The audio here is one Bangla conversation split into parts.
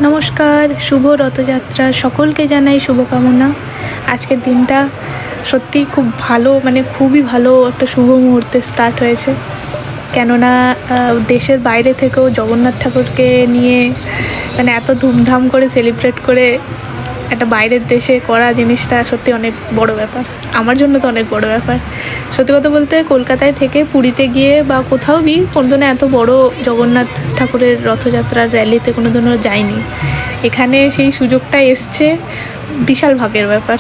নমস্কার, শুভ রথযাত্রা সকলকে জানাই শুভকামনা। আজকের দিনটা সত্যিই খুব ভালো, খুবই ভালো একটা শুভ মুহূর্তে স্টার্ট হয়েছে। কেননা দেশের বাইরে থেকেও জগন্নাথ ঠাকুরকে নিয়ে এত ধুমধাম করে সেলিব্রেট করে একটা বাইরের দেশে করা জিনিসটা সত্যি অনেক বড় ব্যাপার। আমার জন্য তো অনেক বড় ব্যাপার। সত্যি কথা বলতে কলকাতায় থেকে পুরীতে গিয়ে বা কোথাও কোনোদিনও এত বড় জগন্নাথ ঠাকুরের রথযাত্রার র্যালিতে কোনোদিনও যাইনি। এখানে সেই সুযোগটা এসছে, বিশাল ভাগ্যের ব্যাপার।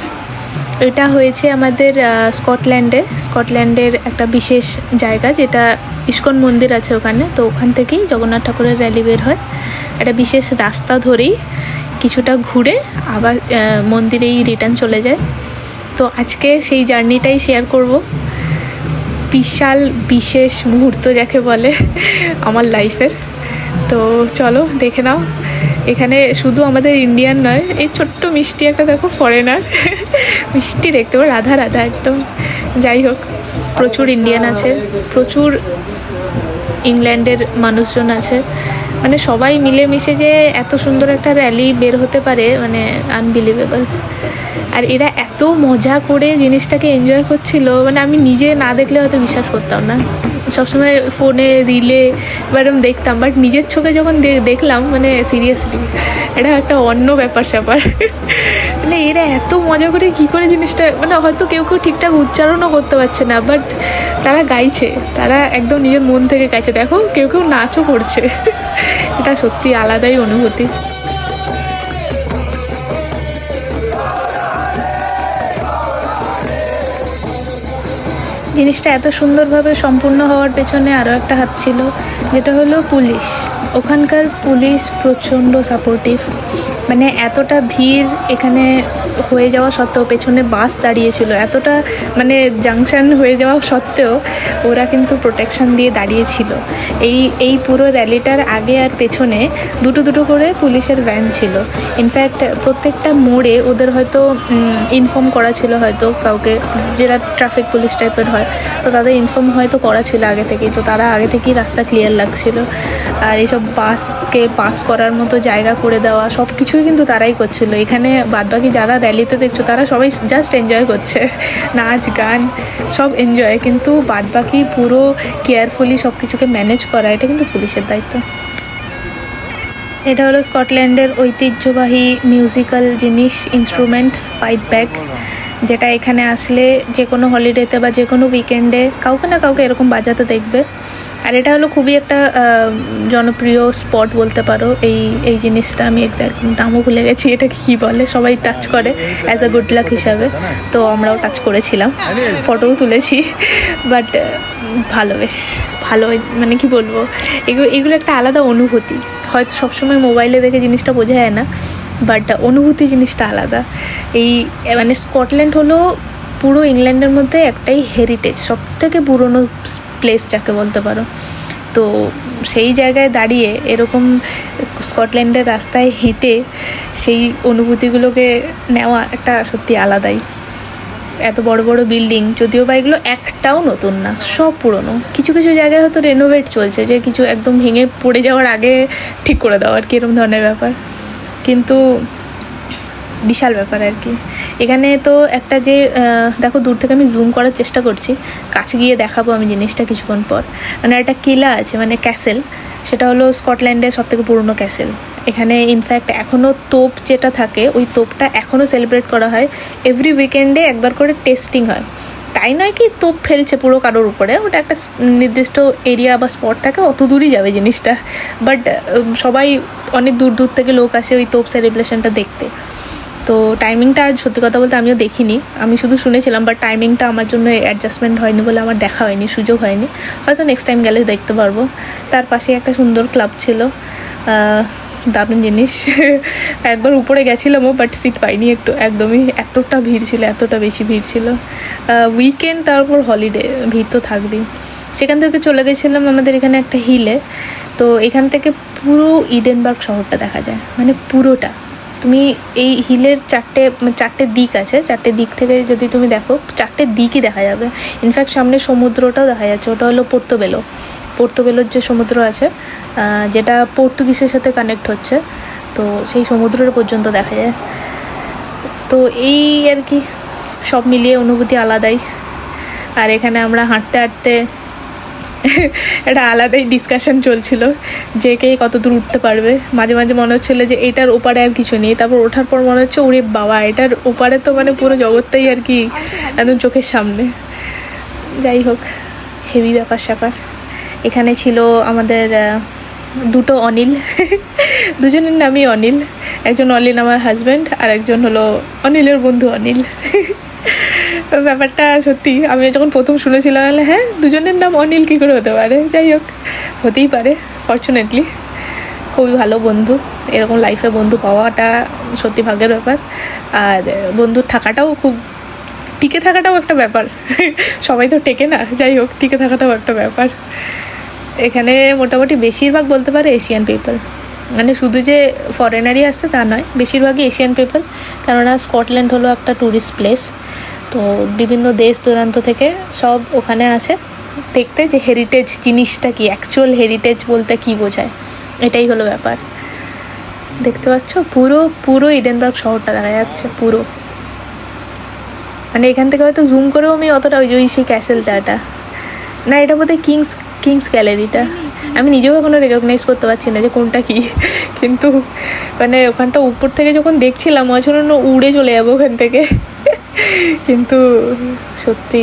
এটা হয়েছে আমাদের স্কটল্যান্ডের একটা বিশেষ জায়গা, যেটা ইস্কন মন্দির আছে ওখানে। তো ওখান থেকেই জগন্নাথ ঠাকুরের র্যালি বের হয়। একটা বিশেষ রাস্তা ধরেই কিছুটা ঘুরে আবার মন্দিরেই রিটার্ন চলে যায়। তো আজকে সেই জার্নিটাই শেয়ার করব। বিশাল বিশেষ মুহূর্ত যাকে বলে আমার লাইফের। তো চলো দেখে নাও। এখানে শুধু আমাদের ইন্ডিয়ান নয়, এই ছোট্ট মিষ্টি একটা দেখো ফরেনার মিষ্টি দেখতে পাবো, রাধা রাধা একদম। যাই হোক, প্রচুর ইন্ডিয়ান আছে, প্রচুর ইংল্যান্ডের মানুষজন আছে। সবাই মিলেমিশে যে এত সুন্দর একটা র্যালি বের হতে পারে, আনবিলিভেবল। আর এরা এত মজা করে জিনিসটাকে এনজয় করছিল, আমি নিজে না দেখলে হয়তো বিশ্বাস করতাম না। সবসময় ফোনে রিলে এরকম দেখতাম, বাট নিজের চোখে যখন দেখলাম সিরিয়াসলি এটা একটা অন্য ব্যাপার স্যাপার। এরা এত মজা করে কী করে জিনিসটা, হয়তো কেউ ঠিকঠাক উচ্চারণও করতে পারছে না, বাট তারা গাইছে, তারা একদম নিজের মন থেকে গাইছে। দেখো কেউ নাচও করছে। এটা সত্যি আলাদাই অনুভূতি। জিনিসটা এত সুন্দরভাবে সম্পূর্ণ হওয়ার পেছনে আরও একটা হাত ছিল, যেটা হলো পুলিশ। ওখানকার পুলিশ প্রচণ্ড সাপোর্টিভ। এতটা ভিড় এখানে হয়ে যাওয়া সত্ত্বেও, পেছনে বাস দাঁড়িয়েছিল, এতটা জাংশন হয়ে যাওয়া সত্ত্বেও ওরা কিন্তু প্রোটেকশন দিয়ে দাঁড়িয়েছিল। এই পুরো র্যালিটার আগে আর পেছনে দুটো করে পুলিশের ভ্যান ছিল। ইনফ্যাক্ট প্রত্যেকটা মোড়ে ওদের হয়তো ইনফর্ম করা ছিল, হয়তো কাউকে, যারা ট্রাফিক পুলিশ টাইপের হয়, তো তাদের ইনফর্ম হয়তো করা ছিল আগে থেকেই। তো তারা আগে থেকেই রাস্তা ক্লিয়ার লাগছিল। আর এইসব বাসকে পাস করার মতো জায়গা করে দেওয়া, সব কিছুই কিন্তু তারাই করছিল। এখানে বাদবাকি যারা র্যালিতে দেখছো তারা সবাই জাস্ট এনজয় করছে, নাচ গান সব এনজয়, কিন্তু বাদবাকি পুরো কেয়ারফুলি সব কিছুকে ম্যানেজ করা এটা কিন্তু পুলিশের দায়িত্ব। এটা হলো স্কটল্যান্ডের ঐতিহ্যবাহী মিউজিক্যাল জিনিস, ইনস্ট্রুমেন্ট, পাইপ ব্যাগ, যেটা এখানে আসলে যে কোনো হলিডেতে বা যে কোনো উইকেন্ডে কাউকে না কাউকে এরকম বাজাতে দেখবে। আর এটা হলো খুবই একটা জনপ্রিয় স্পট বলতে পারো। এই জিনিসটা আমি এক্স্যাক্ট নামও ভুলে গেছি, এটাকে কী বলে, সবাই টাচ করে অ্যাজ আ গুড লাক হিসাবে। তো আমরাও টাচ করেছিলাম, ফটোও তুলেছি। বাট ভালো, বেশ ভালো, কি বলবো, এগুলো একটা আলাদা অনুভূতি। হয়তো সবসময় মোবাইলে দেখে জিনিসটা বোঝা যায় না, বাট অনুভূতি জিনিসটা আলাদা। স্কটল্যান্ড হলো পুরো ইংল্যান্ডের মধ্যে একটাই হেরিটেজ, সবথেকে পুরনো প্লেস যাকে বলতে পারো। তো সেই জায়গায় দাঁড়িয়ে এরকম স্কটল্যান্ডের রাস্তায় হেঁটে সেই অনুভূতিগুলোকে নেওয়া একটা সত্যি আলাদাই। এত বড় বড় বিল্ডিং, যদিও বা এগুলো একটাও নতুন না, সব পুরনো। কিছু কিছু জায়গায় হয়তো রেনোভেট চলছে, যে কিছু একদম ভেঙে পড়ে যাওয়ার আগে ঠিক করে দেওয়া আর কি, এরকম ধরনের ব্যাপার। কিন্তু বিশাল ব্যাপার আর কি। এখানে তো একটা যে দেখো, দূর থেকে আমি জুম করার চেষ্টা করছি, কাছে গিয়ে দেখাবো আমি জিনিসটা কিছুক্ষণ পর। একটা কিলা আছে, ক্যাসেল, সেটা হলো স্কটল্যান্ডের সবথেকে পুরনো ক্যাসেল। এখানে ইনফ্যাক্ট এখনও তোপ যেটা থাকে, ওই তোপটা এখনও সেলিব্রেট করা হয়। এভরি উইকেন্ডে একবার করে টেস্টিং হয়। তাই নয় কি তোপ ফেলছে পুরো কারোর উপরে, ওটা একটা নির্দিষ্ট এরিয়া বা স্পট থাকে, অত দূরই যাবে জিনিসটা। বাট সবাই অনেক দূর দূর থেকে লোক আসে ওই তোপ সেলিব্রেশনটা দেখতে। তো টাইমিংটা আজ সত্যি কথা বলতে আমিও দেখিনি, আমি শুধু শুনেছিলাম, বাট টাইমিংটা আমার জন্য অ্যাডজাস্টমেন্ট হয়নি বলে আমার দেখা হয়নি, সুযোগ হয়নি। হয়তো নেক্সট টাইম গেলে দেখতে পারবো। তার পাশে একটা সুন্দর ক্লাব ছিল, দারুণ জিনিস। একবার উপরে গেছিলামও, বাট সিট পাইনি, একদমই এতটা ভিড় ছিল, এতটা বেশি ভিড় ছিল। উইকেন্ড, তারপর হলিডে, ভিড় তো থাকবেই। সেখান থেকে চলে গেছিলাম আমাদের এখানে একটা হিলে। তো এখান থেকে পুরো ইডেনবার্গ শহরটা দেখা যায়, পুরোটা। তুমি এই হিলের চারটে দিক আছে, চারটে দিক থেকে যদি তুমি দেখো, চারটে দিকই দেখা যাবে। ইনফ্যাক্ট সামনে সমুদ্রটাও দেখা যাচ্ছে, ওটা হলো পোর্তোবেলোর যে সমুদ্র আছে, যেটা পর্তুগিজের সাথে কানেক্ট হচ্ছে। তো সেই সমুদ্রের পর্যন্ত দেখা যায়। তো এই আর কি, সব মিলিয়ে অনুভূতি আলাদাই। আর এখানে আমরা হাঁটতে হাঁটতে একটা আলাদাই ডিসকাশন চলছিল যে কে কত দূর উঠতে পারবে। মাঝে মাঝে মনে হচ্ছিলো যে এটার ওপারে আর কিছু নেই, তারপর ওঠার পর মনে হচ্ছে ওরে বাবা, এটার ওপারে তো মানে পুরো জগৎটাই আর কি একদম চোখের সামনে। যাই হোক, হেভি ব্যাপার স্যাপার। এখানে ছিল আমাদের দুটো অনিল, দুজনের নামই অনিল। একজন অনিল আমার হাজব্যান্ড, আর একজন হলো অনিলের বন্ধু অনিল। ব্যাপারটা সত্যি, আমি যখন প্রথম শুনেছিলাম হ্যাঁ দুজনের নাম অনিল কী করে হতে পারে। যাই হোক, হতেই পারে ফর্চুনেটলি। খুবই ভালো বন্ধু, এরকম লাইফে বন্ধু পাওয়াটা সত্যি ভাগ্যের ব্যাপার। আর বন্ধুর থাকাটাও খুব, টিকে থাকাটাও একটা ব্যাপার। সবাই তো টেকে না, যাই হোক টিকে থাকাটাও একটা ব্যাপার। এখানে মোটামুটি বেশিরভাগ বলতে পারে এশিয়ান পিপল, মানে শুধু যে ফরেনারই আসছে তা নয়, বেশিরভাগই এশিয়ান পিপল। কেননা স্কটল্যান্ড হলো একটা ট্যুরিস্ট প্লেস, তো বিভিন্ন দেশ দূরান্ত থেকে সব ওখানে আসে দেখতে যে হেরিটেজ জিনিসটা কি, অ্যাকচুয়াল হেরিটেজ বলতে কি বোঝায়, এটাই হলো ব্যাপার। দেখতে পাচ্ছ পুরো পুরো ইডেনবার্গ শহরটা দেখা যাচ্ছে পুরো, মানে এখান থেকে হয়তো জুম করেও আমি অতটা ওই সেই ক্যাসেলটা না, এটা বোধহয় কিংস গ্যালারিটা। আমি নিজেও এখনও রেকগনাইজ করতে পারছি না যে কোনটা কি, কিন্তু মানে ওখানটা উপর থেকে যখন দেখছিলাম মনে হচ্ছিল উড়ে চলে যাবো ওখান থেকে। কিন্তু সত্যি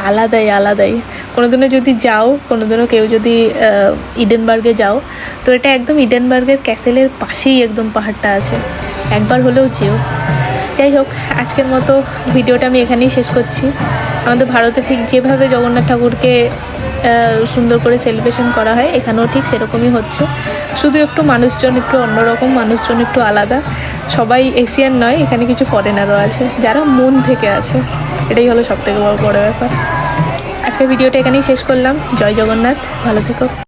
আলাদাই। কোনোদিনও যদি যাও, কোনোদিনও কেউ যদি ইডেনবার্গে যাও, তো এটা একদম ইডেনবার্গের ক্যাসেলের পাশেই একদম পাহাড়টা আছে, একবার হলেও যেও। যাই হোক, আজকের মতো ভিডিওটা আমি এখানেই শেষ করছি। আমাদের ভারতে ঠিক যেভাবে জগন্নাথ ঠাকুরকে সুন্দর করে সেলিব্রেশন করা হয়, এখানেও ঠিক সেরকমই হচ্ছে, শুধু একটু মানুষজন একটু অন্যরকম, মানুষজন একটু আলাদা। সবাই এশিয়ান নয়, এখানে কিছু ফরেনারও আছে যারা মন থেকে আছে, এটাই হলো সবথেকে বড় ব্যাপার। আজকের ভিডিওটা এখানেই শেষ করলাম। জয় জগন্নাথ, ভালো থেকো।